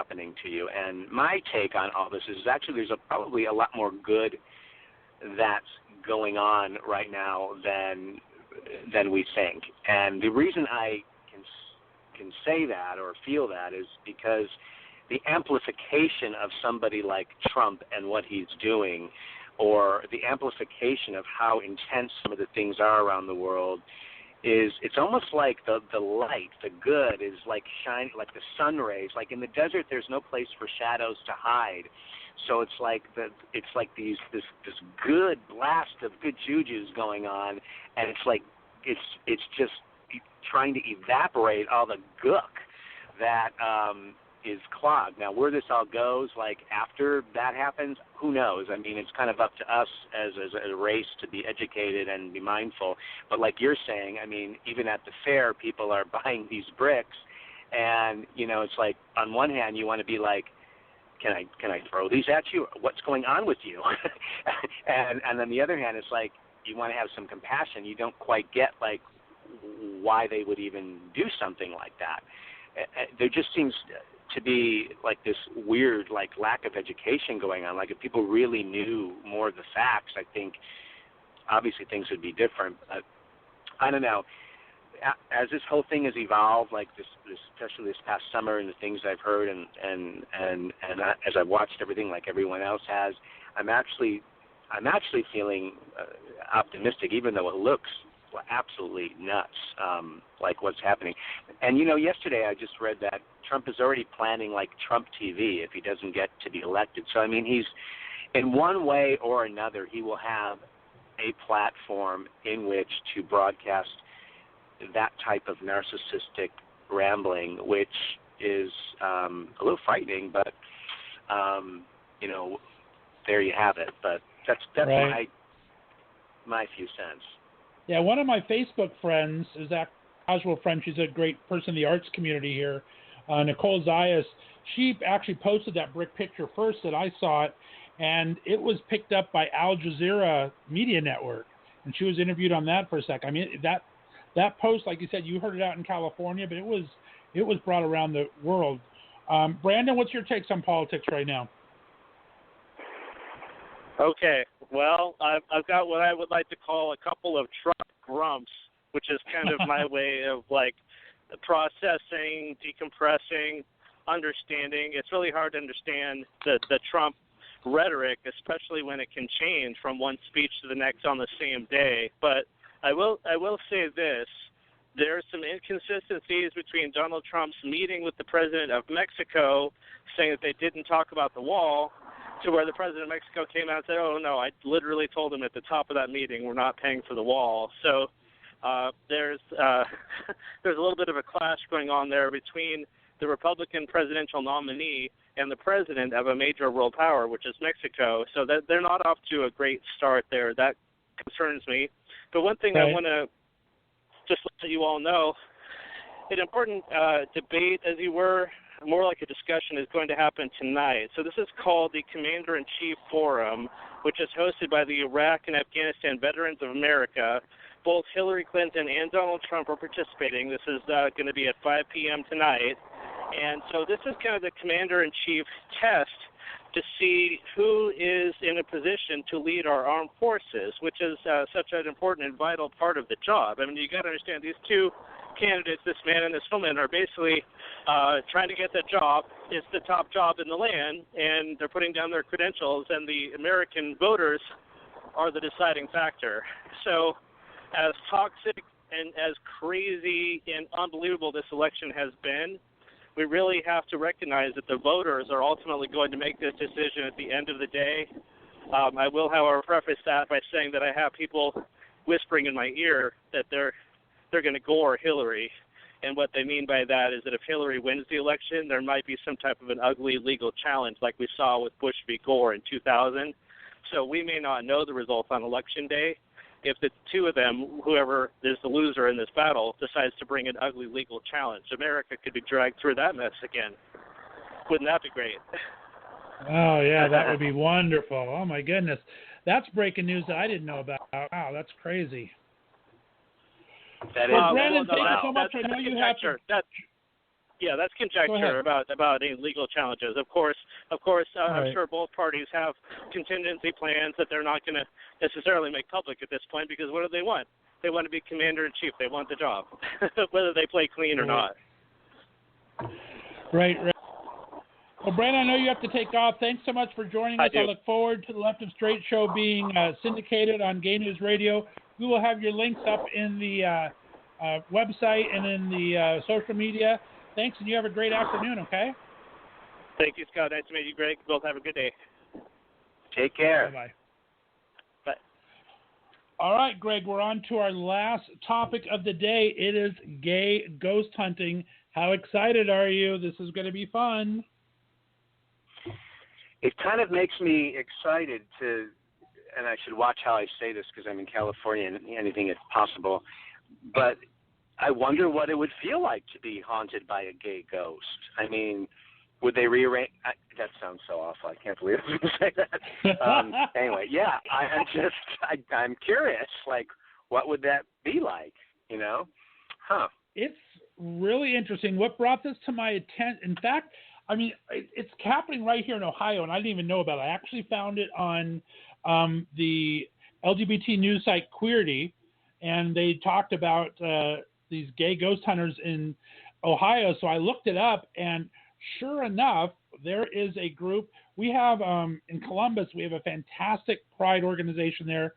happening to you. And my take on all this is actually there's probably a lot more good that's going on right now than we think. And the reason I can say that or feel that is because the amplification of somebody like Trump and what he's doing, or the amplification of how intense some of the things are around the world, it's almost like the light, the good is like shining, like the sun rays. Like in the desert, there's no place for shadows to hide. So it's like this good blast of good juju's going on, and it's like it's just trying to evaporate all the gook that is clogged. Now, where this all goes, like after that happens, who knows? I mean, it's kind of up to us as a race to be educated and be mindful. But like you're saying, I mean, even at the fair, people are buying these bricks, and it's like on one hand you want to be like, can I throw these at you? What's going on with you? and on the other hand, it's like you want to have some compassion. You don't quite get like why they would even do something like that. There just seems to be like this weird like lack of education going on. Like if people really knew more of the facts, I think obviously things would be different. But I don't know. As this whole thing has evolved, like this especially this past summer, and the things I've heard, and as I've watched everything, like everyone else has, I'm actually feeling optimistic, even though it looks absolutely nuts, like what's happening. And yesterday I just read that Trump is already planning like Trump TV if he doesn't get to be elected. So I mean, he's in one way or another, he will have a platform in which to broadcast that type of narcissistic rambling, which is a little frightening, but there you have it. But that's right. my few cents. Yeah, one of my Facebook friends is that casual friend. She's a great person in the arts community here, Nicole Zayas. She actually posted that brick picture first that I saw it, and it was picked up by Al Jazeera Media Network, and she was interviewed on that for a sec. I mean, that post, like you said, you heard it out in California, but it was brought around the world. Brandon, what's your takes on politics right now? Okay, well, I've got what I would like to call a couple of Trump grumps, which is kind of my way of like processing, decompressing, understanding. It's really hard to understand the Trump rhetoric, especially when it can change from one speech to the next on the same day. But I will say this. There are some inconsistencies between Donald Trump's meeting with the president of Mexico, saying that they didn't talk about the wall, to where the president of Mexico came out and said, oh, no, I literally told him at the top of that meeting we're not paying for the wall. So there's a little bit of a clash going on there between the Republican presidential nominee and the president of a major world power, which is Mexico. So that they're not off to a great start there. That concerns me. But one thing I want to just let you all know, an important debate, as you were, more like a discussion, is going to happen tonight. So this is called the Commander-in-Chief Forum, which is hosted by the Iraq and Afghanistan Veterans of America. Both Hillary Clinton and Donald Trump are participating. This is going to be at 5 p.m. tonight. And so this is kind of the Commander-in-Chief test to see who is in a position to lead our armed forces, which is such an important and vital part of the job. I mean, you got to understand these two candidates, this man and this woman, are basically trying to get that job. It's the top job in the land, and they're putting down their credentials, and the American voters are the deciding factor. So as toxic and as crazy and unbelievable this election has been, we really have to recognize that the voters are ultimately going to make this decision at the end of the day. I will, however, preface that by saying that I have people whispering in my ear that they're going to gore Hillary. And what they mean by that is that if Hillary wins the election, there might be some type of an ugly legal challenge like we saw with Bush v. Gore in 2000. So we may not know the results on Election Day. If the two of them, whoever is the loser in this battle, decides to bring an ugly legal challenge, America could be dragged through that mess again. Wouldn't that be great? Oh, yeah, that would be wonderful. Oh, my goodness. That's breaking news that I didn't know about. Wow, that's crazy. That well, Brandon, thank you so much. I know you have to. Yeah, that's conjecture about any legal challenges. Of course, right. I'm sure both parties have contingency plans that they're not going to necessarily make public at this point, because what do they want? They want to be commander-in-chief. They want the job, whether they play clean or not. Right. Well, Brandon, I know you have to take off. Thanks so much for joining us. I look forward to the Left of Straight show being syndicated on Gay News Radio. We will have your links up in the website and in the social media. Thanks, and you have a great afternoon, okay? Thank you, Scott. Nice to meet you, Greg. Both have a good day. Take care. Bye-bye. Bye. All right, Greg, we're on to our last topic of the day. It is gay ghost hunting. How excited are you? This is going to be fun. It kind of makes me excited to, and I should watch how I say this because I'm in California and anything is possible, but I wonder what it would feel like to be haunted by a gay ghost. I mean, would they rearrange? That sounds so awful. I can't believe I was going to say that. Anyway, yeah, I'm curious. Like, what would that be like? You know? Huh. It's really interesting. What brought this to my attention? In fact, I mean, it's happening right here in Ohio, and I didn't even know about it. I actually found it on the LGBT news site Queerty, and they talked about these gay ghost hunters in Ohio. So I looked it up, and sure enough, there is a group. We have in Columbus, we have a fantastic pride organization there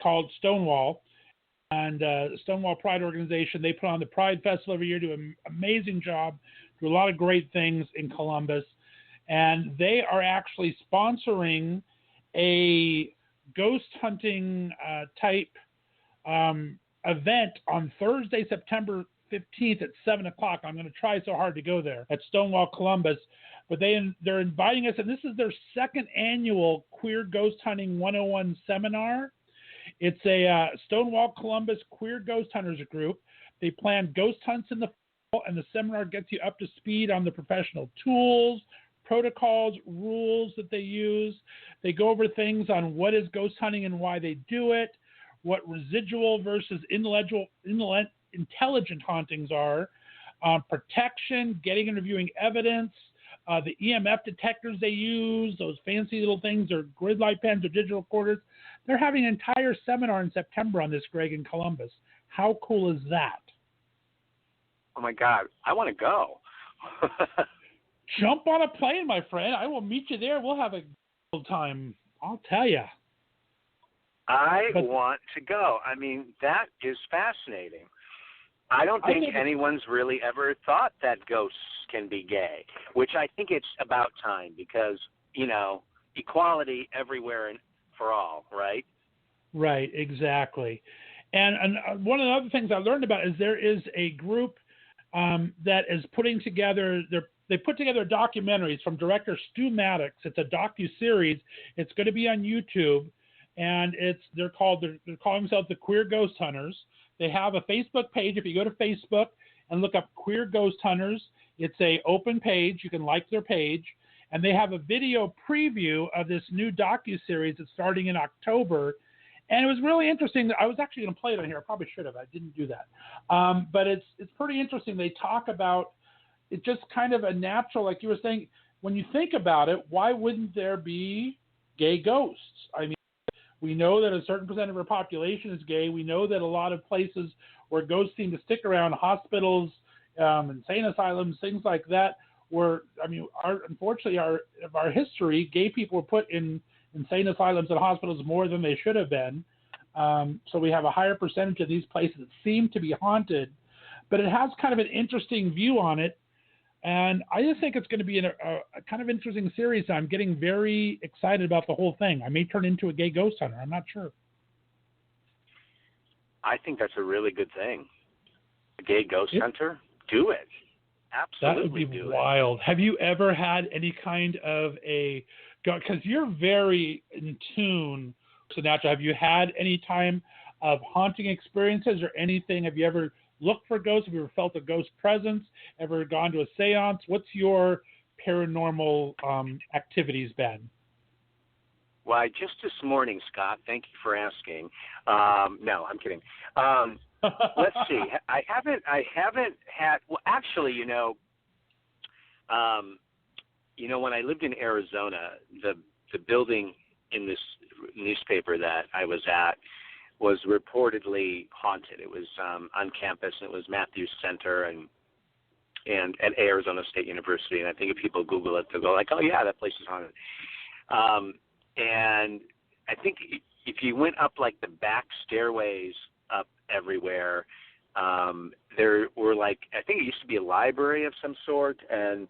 called Stonewall. And Stonewall Pride Organization, they put on the Pride Festival every year, do an amazing job, do a lot of great things in Columbus. And they are actually sponsoring a ghost hunting type event on Thursday, September 15th at 7 o'clock. I'm going to try so hard to go there at Stonewall Columbus. But they're inviting us, and this is their second annual Queer Ghost Hunting 101 seminar. It's a Stonewall Columbus Queer Ghost Hunters group. They plan ghost hunts in the fall, and the seminar gets you up to speed on the professional tools, protocols, rules that they use. They go over things on what is ghost hunting and why they do it, what residual versus intelligent hauntings are, protection, getting and reviewing evidence, the EMF detectors they use, those fancy little things, or grid light pens or digital recorders. They're having an entire seminar in September on this, Greg, in Columbus. How cool is that? Oh, my God. I want to go. Jump on a plane, my friend. I will meet you there. We'll have a good time. I'll tell you. I want to go. I mean, that is fascinating. I don't think anyone's really ever thought that ghosts can be gay, which I think it's about time because, you know, equality everywhere and for all, right? Right, exactly. And one of the other things I learned about is there is a group that is putting together, they put together documentaries from director Stu Maddox. It's a docu-series. It's going to be on YouTube, and they're calling themselves the Queer Ghost Hunters. They have a Facebook page. If you go to Facebook and look up Queer Ghost Hunters, it's a open page. You can like their page. And they have a video preview of this new docu-series that's starting in October. And it was really interesting. I was actually going to play it on here. I probably should have. I didn't do that. But it's pretty interesting. They talk about it just kind of a natural, like you were saying, when you think about it, why wouldn't there be gay ghosts? I mean, we know that a certain percent of our population is gay. We know that a lot of places where ghosts seem to stick around, hospitals, insane asylums, things like that, unfortunately, our history, gay people were put in insane asylums and hospitals more than they should have been. So we have a higher percentage of these places that seem to be haunted. But it has kind of an interesting view on it. And I just think it's going to be a kind of interesting series. I'm getting very excited about the whole thing. I may turn into a gay ghost hunter. I'm not sure. I think that's a really good thing. A gay ghost hunter? Do it. Absolutely. That would be wild. Have you ever had any kind of because you're very in tune to natural. Have you had any time of haunting experiences or anything? Have you ever looked for ghosts? Have you ever felt a ghost presence? Ever gone to a seance? What's your paranormal activities been? Well, just this morning, Scott, thank you for asking. No, I'm kidding. let's see. I haven't had. Well, actually, when I lived in Arizona, the building in this newspaper that I was at was reportedly haunted. It was on campus, and it was Matthews Center and at Arizona State University. And I think if people Google it, they'll go like, "Oh yeah, that place is haunted." And I think if you went up like the back stairways up everywhere, there were I think it used to be a library of some sort, and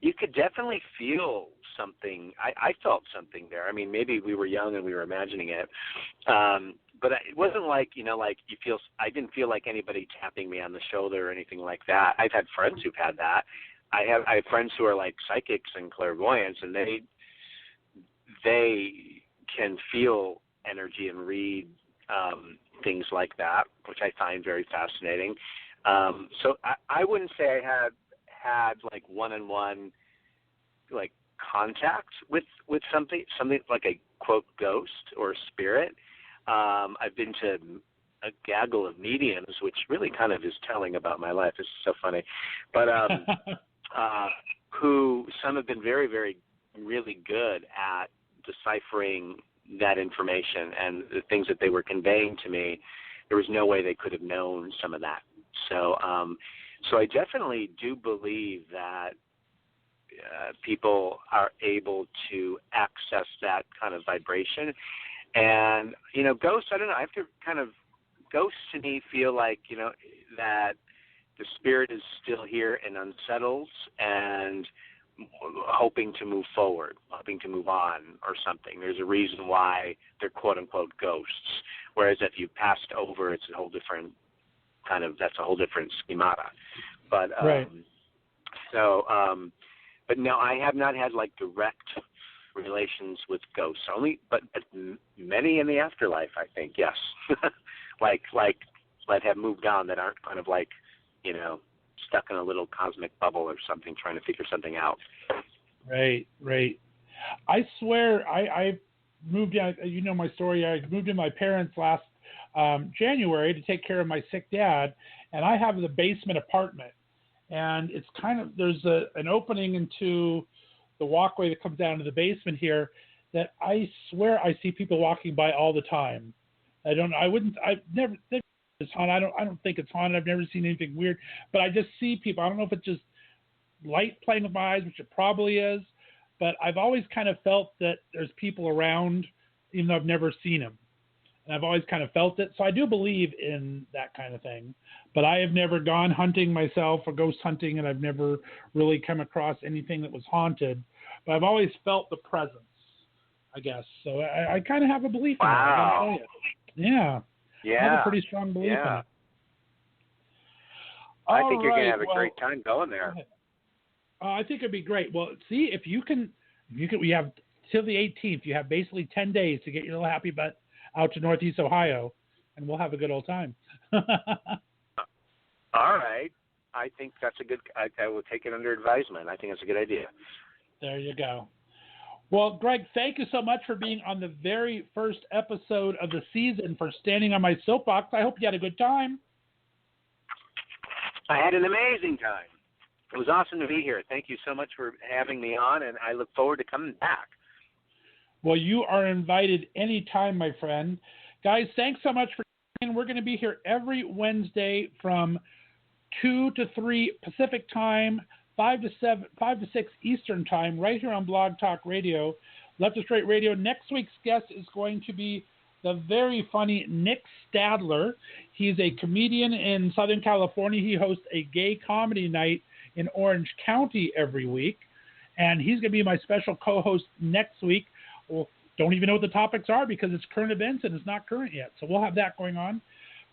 you could definitely feel something. I felt something there. I mean, maybe we were young and we were imagining it, but it wasn't like you feel. I didn't feel like anybody tapping me on the shoulder or anything like that. I've had friends who've had that. I have friends who are like psychics and clairvoyants, and they can feel energy and read things like that, which I find very fascinating. So I wouldn't say I had like one-on-one like contact with something like a quote ghost or spirit. I've been to a gaggle of mediums, which really kind of is telling about my life. It's so funny, but who some have been very, very, really good at deciphering that information and the things that they were conveying to me. There was no way they could have known some of that. So I definitely do believe that people are able to access that kind of vibration. And, ghosts, I don't know, I have to ghosts to me feel like, that the spirit is still here and unsettles and hoping to move forward, hoping to move on or something. There's a reason why they're quote-unquote ghosts, whereas if you passed over, it's a whole different that's a whole different schemata. But right. But no, I have not had like direct relations with ghosts. But many in the afterlife, I think, yes. like that have moved on that aren't kind of like, stuck in a little cosmic bubble or something, trying to figure something out. Right. I swear, I moved out. You know my story. I moved in my parents last January to take care of my sick dad, and I have the basement apartment, and it's there's an opening into the walkway that comes down to the basement here that I swear I see people walking by all the time. I've never think it's haunted. I don't think it's haunted. I've never seen anything weird, but I just see people. I don't know if it's just light playing with my eyes, which it probably is, but I've always kind of felt that there's people around, even though I've never seen them. And I've always kind of felt it. So I do believe in that kind of thing. But I have never gone hunting myself or ghost hunting, and I've never really come across anything that was haunted. But I've always felt the presence, I guess. So I kind of have a belief in it. I gotta tell you. Yeah. I have a pretty strong belief in it. I think you're going to have a great time going there. I think it'd be great. Well, see, if you can, we have till the 18th. You have basically 10 days to get your little happy butt out to Northeast Ohio, and we'll have a good old time. All right. I think that's a good, I will take it under advisement. I think that's a good idea. There you go. Well, Greg, thank you so much for being on the very first episode of the season, for standing on my soapbox. I hope you had a good time. I had an amazing time. It was awesome to be here. Thank you so much for having me on, and I look forward to coming back. Well, you are invited anytime, my friend. Guys, thanks so much for coming. We're going to be here every Wednesday from 2 to 3 Pacific time, 5 to 6 Eastern time, right here on Blog Talk Radio, Left of Straight Radio. Next week's guest is going to be the very funny Nick Stadler. He's a comedian in Southern California. He hosts a gay comedy night in Orange County every week, and he's going to be my special co-host next week. Well, don't even know what the topics are because it's current events and it's not current yet. So we'll have that going on.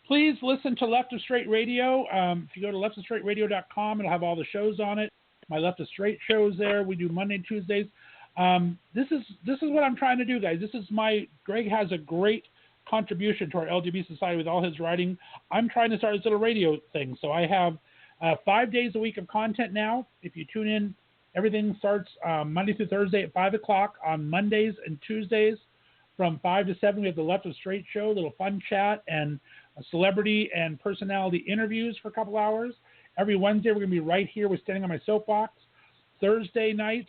Please listen to Left of Straight Radio. If you go to leftofstraightradio.com, it'll have all the shows on it. My Left of Straight shows there. We do Monday and Tuesdays. This is what I'm trying to do, guys. Greg has a great contribution to our LGBT society with all his writing. I'm trying to start this little radio thing. So I have 5 days a week of content now. If you tune in, everything starts Monday through Thursday at 5 o'clock. On Mondays and Tuesdays from 5 to 7, we have the Left of Straight show, little fun chat, and celebrity and personality interviews for a couple hours. Every Wednesday, we're going to be right here with Standing on My Soapbox. Thursday nights,